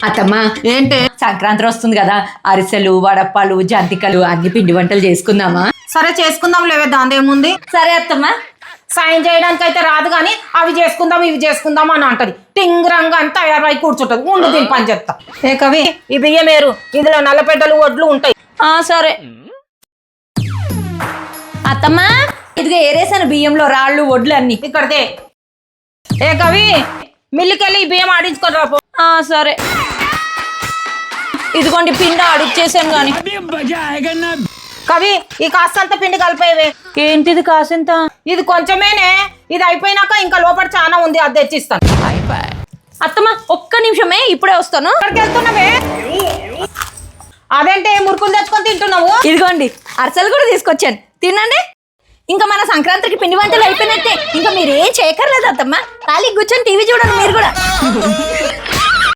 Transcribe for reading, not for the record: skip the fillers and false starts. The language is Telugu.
అత్తమ్మా ఏంటి? సంక్రాంతి వస్తుంది కదా, అరిసెలు వడప్పాలు జంతికలు అన్ని పిండి వంటలు చేసుకుందామా? సరే చేసుకుందాం లేవే, దాందేముంది. సరే అత్తమ్మా. సాయం చేయడానికి అయితే రాదు కానీ అవి చేసుకుందాం ఇవి చేసుకుందాం అని అంటది. టింగ్రంగా అంతా తయారై కూర్చుంటది. ఉండు దీని పని చెప్తా. ఏ కవి, ఈ బియ్యమేరు, ఇందులో నల్లపెట్టలు వడ్లు ఉంటాయి. సరే అత్తమ్మా, ఇదిగో ఏరేసాను బియ్యంలో రాళ్ళు వడ్లు అన్ని ఇక్కడితే. ఏ కవి, మిల్లుకెళ్ళి ఈ బియ్యం ఆడించుకొని రాపో. సరే ఇదిగోండి పిండి ఆడిచ్చేసాను గాని. కవి, ఈ కాస్తంత పిండి కలిపేవే. ఏంటిది కాసింత? ఇది కొంచెమేనే, ఇది అయిపోయినాక ఇంకా లోపల చాలా ఉంది, అది తెచ్చిస్తాను. అత్తమ్మా ఒక్క నిమిషమే, ఇప్పుడే వస్తాను. ఎక్కడికి వెళ్తున్నావే? అదేంటే మురుకులు తెచ్చుకొని తింటున్నావు? ఇదిగోండి అరిసెలు కూడా తీసుకొచ్చాను, తినండి. ఇంకా మన సంక్రాంతికి పిండి వంటలు అయిపోయినట్టే. ఇంకా మీరు ఏం చేయక్కర్లేదు అత్తమ్మా, ఖాళీ కూర్చొని టీవీ చూడండి మీరు కూడా.